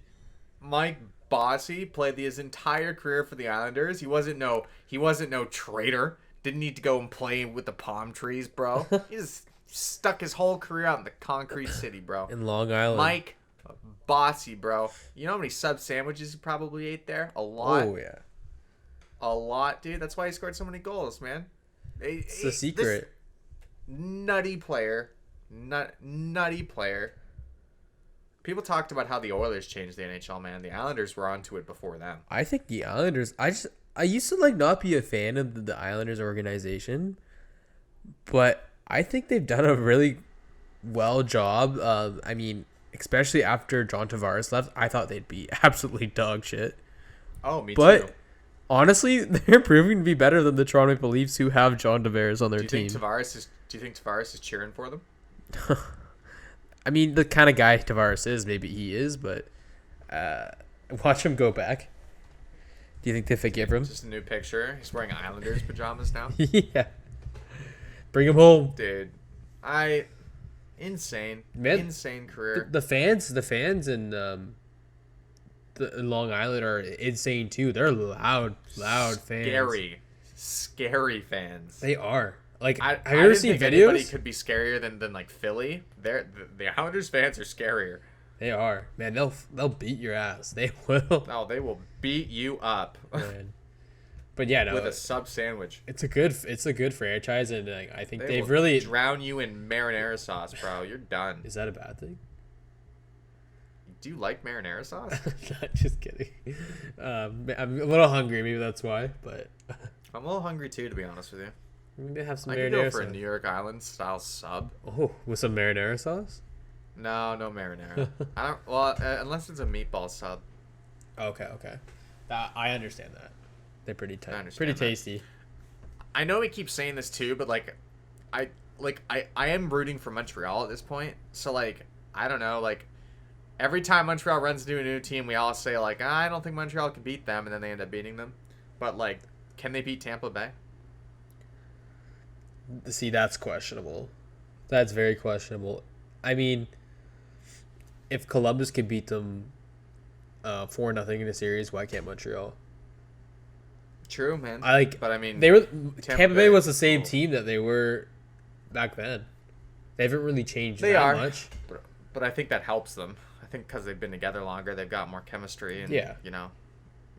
Mike Bossy played his entire career for the Islanders. He wasn't no traitor. Didn't need to go and play with the palm trees, bro. He just stuck his whole career out in the concrete city, bro. In Long Island. Mike Bossy, bro. You know how many sub sandwiches he probably ate there? A lot. Oh yeah. A lot, dude. That's why he scored so many goals, man. It's the secret. Nutty player. Nutty player. People talked about how the Oilers changed the NHL, man. The Islanders were onto it before them. I think the Islanders. I used to not be a fan of the Islanders organization, but I think they've done a really well job. I mean, especially after John Tavares left, I thought they'd be absolutely dog shit. Oh, me too. But honestly, they're proving to be better than the Toronto Maple Leafs, who have John Tavares on their team. Do you think Tavares is cheering for them? I mean, the kind of guy Tavares is, maybe he is, but watch him go back. Do you think they forgive him? Just a new picture. He's wearing Islanders pajamas now. Yeah. Bring him home. Dude. Insane. Man, insane career. The fans in Long Island are insane too. They're loud fans. Scary fans. They are. Like, have you ever seen videos? Anybody could be scarier than like Philly. The Islanders fans are scarier. They are, man. They'll beat your ass. They will. Oh, they will beat you up. Man. But yeah, no, with a sub sandwich. It's a good franchise, and like, I think they've will really drown you in marinara sauce, bro. You're done. Is that a bad thing? Do you like marinara sauce? Just kidding. I'm a little hungry. Maybe that's why. But I'm a little hungry too, to be honest with you. Maybe have some marinara. I could go for a New York Island style sub. Oh, with some marinara sauce? No marinara. I don't. Well, unless it's a meatball sub. Okay. I understand that. They're pretty pretty tasty. I know we keep saying this too, but I am rooting for Montreal at this point. So like, I don't know, like every time Montreal runs into a new team, we all say like, I don't think Montreal can beat them, and then they end up beating them. But like, can they beat Tampa Bay? See, that's questionable. That's very questionable. I mean, if Columbus could beat them 4-0 in a series, why can't Montreal? True, man. But I mean, Tampa Bay was the same team that they were back then. They haven't really changed much. But I think that helps them. I think because they've been together longer, they've got more chemistry, and you know,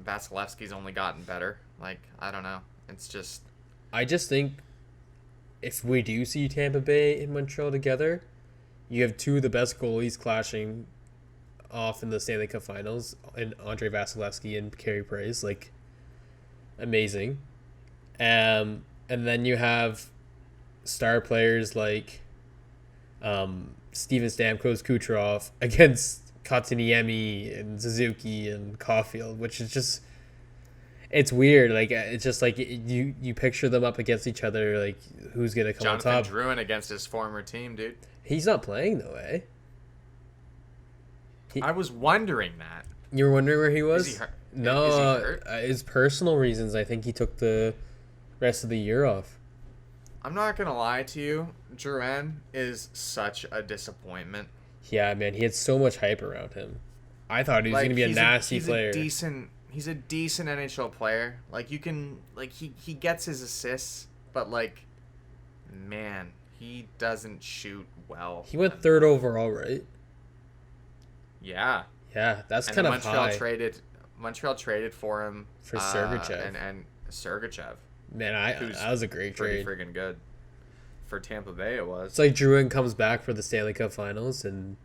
Vasilevsky's only gotten better. Like, I don't know. It's just. I just think if we do see Tampa Bay and Montreal together, you have two of the best goalies clashing off in the Stanley Cup Finals, and Andre Vasilevsky and Carey Price. Like, amazing. And then you have star players like Steven Stamkos, Kucherov against Kotkaniemi and Suzuki and Caulfield, which is just, it's weird. Like, it's just like you picture them up against each other, like who's gonna come on top. Jonathan Drouin against his former team, dude. He's not playing though, eh? I was wondering that. You were wondering where he was? Is he hurt? No, Is he hurt? His personal reasons. I think he took the rest of the year off. I'm not gonna lie to you, Drouin is such a disappointment. Yeah, man, he had so much hype around him. I thought he was gonna be a nasty player. He's a decent NHL player. Like, you can, like, he gets his assists, but like, man, he doesn't shoot well. He went third overall, right? Yeah. Yeah, that's kind of high. Montreal traded for him for Sergachev and Sergachev. Man, that was a great trade. Pretty friggin' good. For Tampa Bay, it was. It's like Drouin comes back for the Stanley Cup Finals, and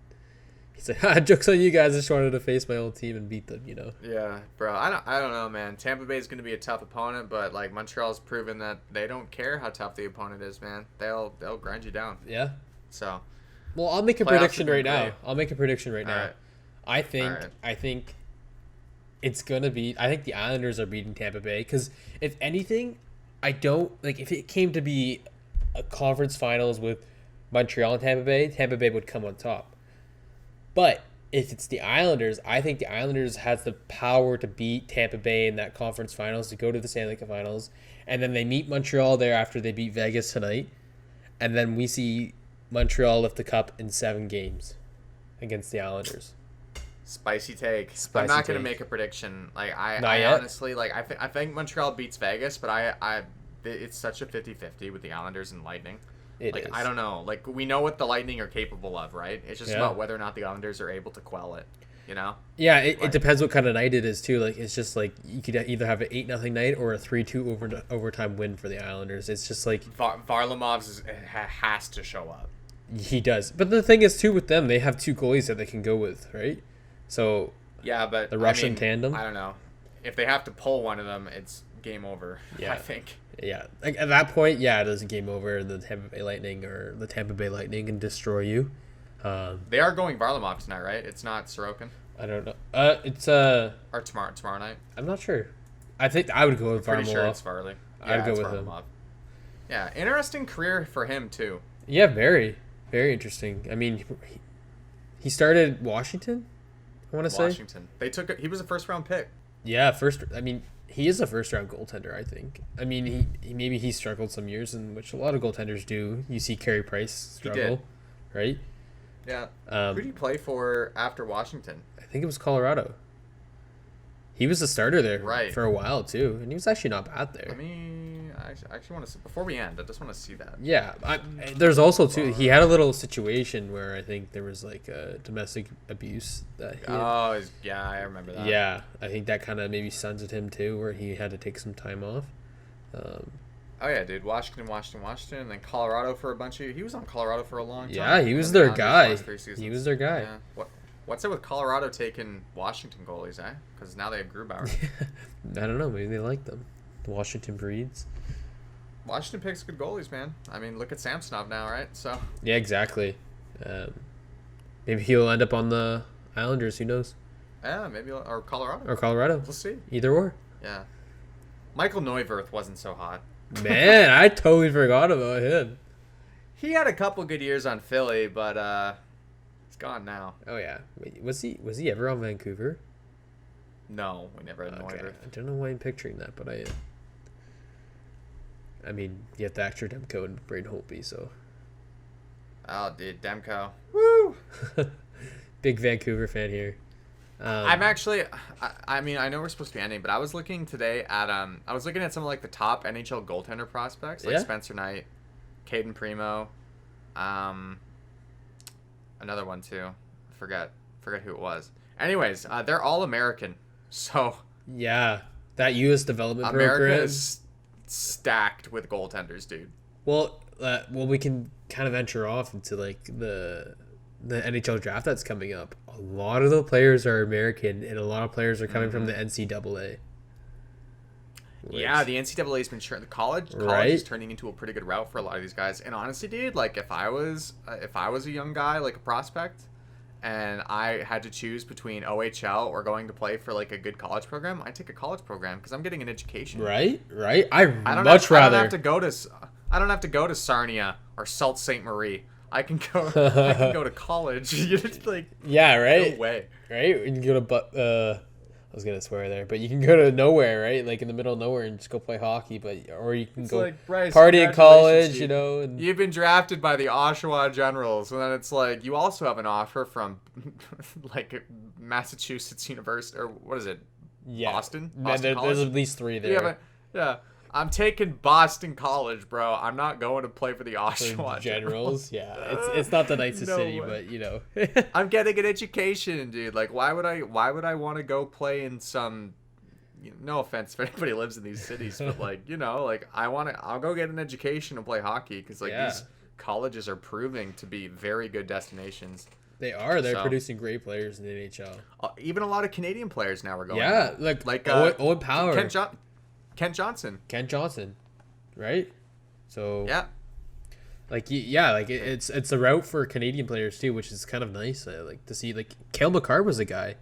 He's like, joke's on you guys. I just wanted to face my old team and beat them, you know. Yeah, bro. I don't know, man. Tampa Bay is going to be a tough opponent, but like Montreal's proven that they don't care how tough the opponent is, man. They'll grind you down. Yeah. So. Well, I'll make a prediction right now. I'll make a prediction right now. Right. I think it's gonna be. I think the Islanders are beating Tampa Bay because if anything, I don't like if it came to be a conference finals with Montreal and Tampa Bay would come on top. But if it's the Islanders, I think the Islanders has the power to beat Tampa Bay in that conference finals to go to the Stanley Cup Finals, and then they meet Montreal there after they beat Vegas tonight, and then we see Montreal lift the cup in 7 games against the Islanders. Spicy take. I'm not going to make a prediction. Like I honestly like I think Montreal beats Vegas, but it's such a 50-50 with the Islanders and Lightning. It is. I don't know. Like we know what the Lightning are capable of, right? It's just about whether or not the Islanders are able to quell it. You know? Yeah, it depends what kind of night it is too. Like it's just like you could either have an 8-0 night or a 3-2 overtime win for the Islanders. It's just like Varlamov's has to show up. He does, but the thing is too with them, they have 2 goalies that they can go with, right? So yeah, but the Russian tandem. I don't know. If they have to pull one of them, it's game over. Yeah, I think. Yeah, like at that point, yeah, it is a game over. The Tampa Bay Lightning can destroy you. They are going Varlamov tonight, right? It's not Sorokin. I don't know. It's or tomorrow night. I'm not sure. I think I would go with Varlamov. Pretty sure it's Varley. I'd go with Varlamov. Yeah, interesting career for him too. Yeah, very, very interesting. I mean, he started Washington. I want to say Washington. They took it. He was a first-round pick. Yeah, first. I mean, he is a first-round goaltender. I think. I mean, he struggled some years, in which a lot of goaltenders do. You see Carey Price struggle, right? Yeah. Who did he play for after Washington? I think it was Colorado. He was a starter there for a while too, and he was actually not bad there. I mean, I actually want to see, before we end, I just want to see that. Yeah, there's also too. He had a little situation where I think there was like domestic abuse that. Yeah, I remember that. Yeah, I think that kind of maybe sunted him too, where he had to take some time off. Oh yeah, dude, Washington, and then Colorado for a bunch of. He was on Colorado for a long time. Yeah, he was their guy. He was their guy. Yeah. What's it with Colorado taking Washington goalies, eh? Because now they have Grubauer. I don't know. Maybe they like them. The Washington breeds. Washington picks good goalies, man. I mean, look at Samsonov now, right? So. Yeah, exactly. Maybe he'll end up on the Islanders. Who knows? Yeah, maybe or Colorado. We'll see. Either or. Yeah. Michael Neuwirth wasn't so hot. Man, I totally forgot about him. He had a couple good years on Philly, but he's gone now. Oh yeah. Wait, was he ever on Vancouver? No, we never had Neuwirth. I don't know why I'm picturing that, but I mean, you have the actor Demko and Brayden Holtby, so. Oh, dude, Demko. Woo! Big Vancouver fan here. I'm actually, I mean, I know we're supposed to be ending, but I was looking today at, I was looking at some of like the top NHL goaltender prospects, like Spencer Knight, Caden Primo, another one too. Forget who it was. Anyways, they're all American, so. Yeah, that U.S. development America program is stacked with goaltenders, dude. Well, we can kind of venture off into like the NHL draft that's coming up. A lot of the players are American, and a lot of players are coming from the NCAA. Yeah, the NCAA has been the college is turning into a pretty good route for a lot of these guys. And honestly, dude, like if I was a young guy, like a prospect, and I had to choose between OHL or going to play for like a good college program, I'd take a college program because I'm getting an education. Right. I don't have to go to Sarnia or Sault Ste. Marie. I can go to college. Like, yeah, right. No way. Right? You can go to I was gonna swear there, but you can go to nowhere, right? Like in the middle of nowhere and just go play hockey, or you can go like, Bryce, party in college, dude. you know. And you've been drafted by the Oshawa Generals, and then it's like you also have an offer from like Massachusetts University, or what is it? Yeah. Boston there's at least 3 there. Yeah. I'm taking Boston College, bro. I'm not going to play for the Oshawa Generals. Yeah, it's not the nicest city, but you know. I'm getting an education, dude. Like, why would I want to go play in some? No offense if anybody lives in these cities, but like, you know, like I'll go get an education and play hockey because like these colleges are proving to be very good destinations. They are. They're So- producing great players in the NHL. Even a lot of Canadian players now are going. Yeah, there. like Owen Power, Kent Johnson. Kent Johnson, right? So Yeah. like it's a route for Canadian players too, which is kind of nice. I like to see. Like Cale Makar was a guy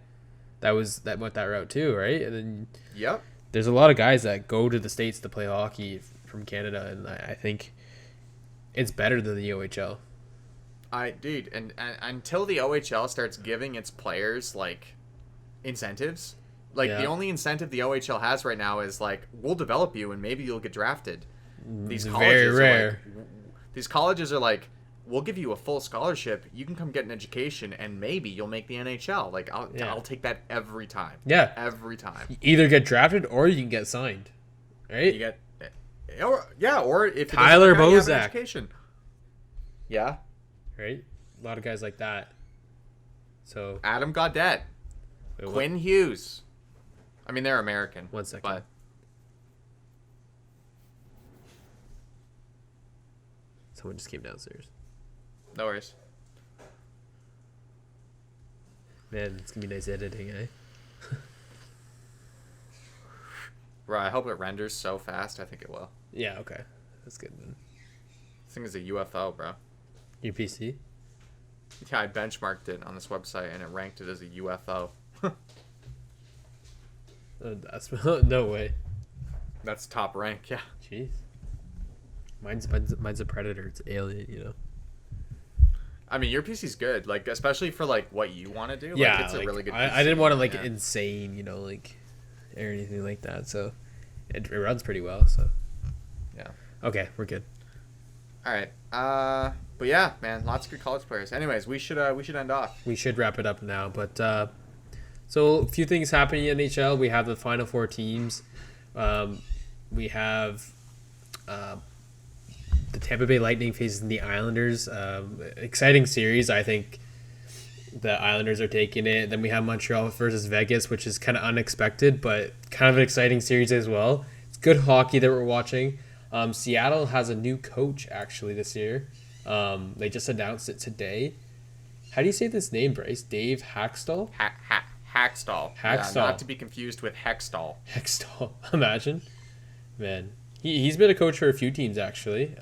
that went that route too, right? And then Yep. there's a lot of guys that go to the States to play hockey from Canada, and I think it's better than the OHL. Dude, and until the OHL starts giving its players like incentives, like Yeah. the only incentive the OHL has right now is like, we'll develop you and maybe you'll get drafted. These It's colleges very are rare. these colleges are like, we'll give you a full scholarship. You can come get an education and maybe you'll make the NHL. Like I'll take that every time. Yeah. Every time. You either get drafted or you can get signed, right? You get, or if it doesn't Tyler work out, you have an Bozak. education. Yeah. Right? A lot of guys like that. So Adam Gaudette. wait, Quinn Hughes. I mean, they're American. 1 second. But Someone just came downstairs. no worries. Man, it's gonna be nice editing, eh? Bro, I hope it renders so fast. I think it will. Yeah, okay. That's good then. This thing is a UFO, bro. Your PC? Yeah, I benchmarked it on this website and it ranked it as a UFO. That's no way. That's top rank, yeah. Jeez. Mine's a predator. It's alien, you know. I mean, your PC's good, like especially for like what you want to do. Like, Yeah, it's a like, really good. I didn't want to like yeah. insane, you know, like or anything like that. So it runs pretty well. So Yeah. okay, we're good. All right. But yeah, man, lots of good college players. Anyways, we should end off. We should wrap it up now, but so a few things happening in NHL. We have the final four teams. We have the Tampa Bay Lightning facing the Islanders. Exciting series, I think. The Islanders are taking it. Then we have Montreal versus Vegas, which is kind of unexpected, but kind of an exciting series as well. It's good hockey that we're watching. Seattle has a new coach actually this year. They just announced it today. How do you say this name, Bryce? Dave Hackstall? Hackstall. Hackstall. Yeah, not to be confused with Hextall. Hextall. Imagine. Man. He's been a coach for a few teams, actually.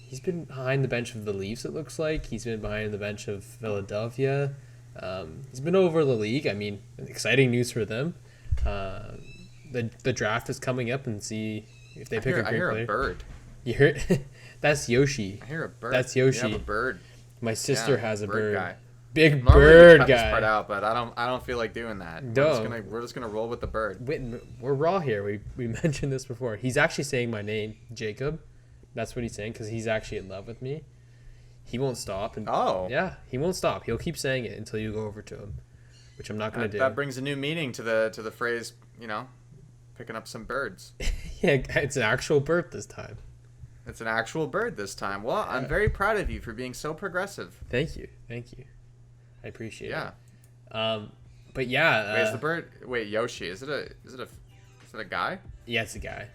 He's been behind the bench of the Leafs, it looks like. He's been behind the bench of Philadelphia. He's been over the league. I mean, exciting news for them. The draft is coming up and see if they pick a great player. I hear a bird. You hear it? That's Yoshi. I hear a bird. That's Yoshi. You have a bird. My sister Yeah, has a bird. guy. Big Normally we bird cut guy. This part out, but I don't feel like doing that. No. We're just gonna roll with the bird. We're raw here. We mentioned this before. He's actually saying my name, Jacob. That's what he's saying because he's actually in love with me. He won't stop. And Oh. yeah, he won't stop. He'll keep saying it until you go over to him, which I'm not gonna do. That brings a new meaning to the phrase. You know, picking up some birds. Yeah, it's an actual bird this time. It's an actual bird this time. Well, I'm very proud of you for being so progressive. Thank you. I appreciate Yeah. it. But yeah. Wait, is the bird? Wait, Yoshi. Is it a guy? Yeah, it's a guy.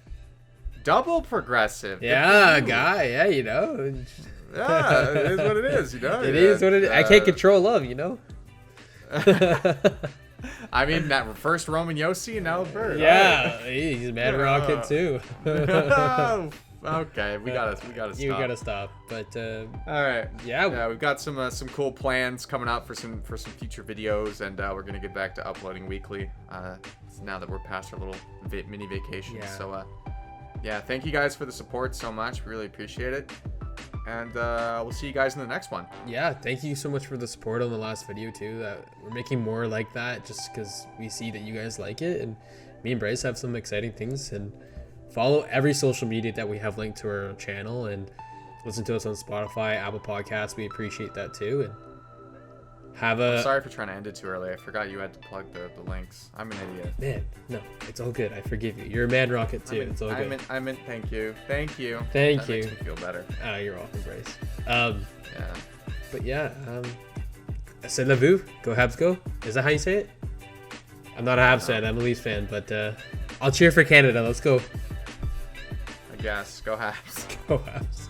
Double progressive. Good Yeah, for a you. guy. Yeah, you know. Yeah, it is what it is. You know. It is what it is. I can't control love, you know. I mean, that first Roman Yossi and now a bird. Yeah, he's a mad rocket too. Oh. Okay, we gotta stop. You gotta stop. But All right. yeah, We've got some cool plans coming up for some future videos, and we're gonna get back to uploading weekly. Now that we're past our little mini vacation. Yeah. So yeah, thank you guys for the support so much. We really appreciate it, and we'll see you guys in the next one. yeah. Thank you so much for the support on the last video too. That we're making more like that just because we see that you guys like it, and me and Bryce have some exciting things. And follow every social media that we have linked to our channel, and listen to us on Spotify, Apple Podcasts. We appreciate that too. And have a Sorry for trying to end it too early. I forgot you had to plug the links. I'm an idiot. man. No, it's all good. I forgive you. You're a mad rocket too. It's all good. I meant thank you. Thank you. Thank That you. makes me feel better. You're welcome, Bryce. Yeah. But yeah, c'est la vous. Go Habs, go. Is that how you say it? I'm not a Habs fan. I'm a Leafs fan, but I'll cheer for Canada. Let's go. I guess. Go Habs. Go Habs.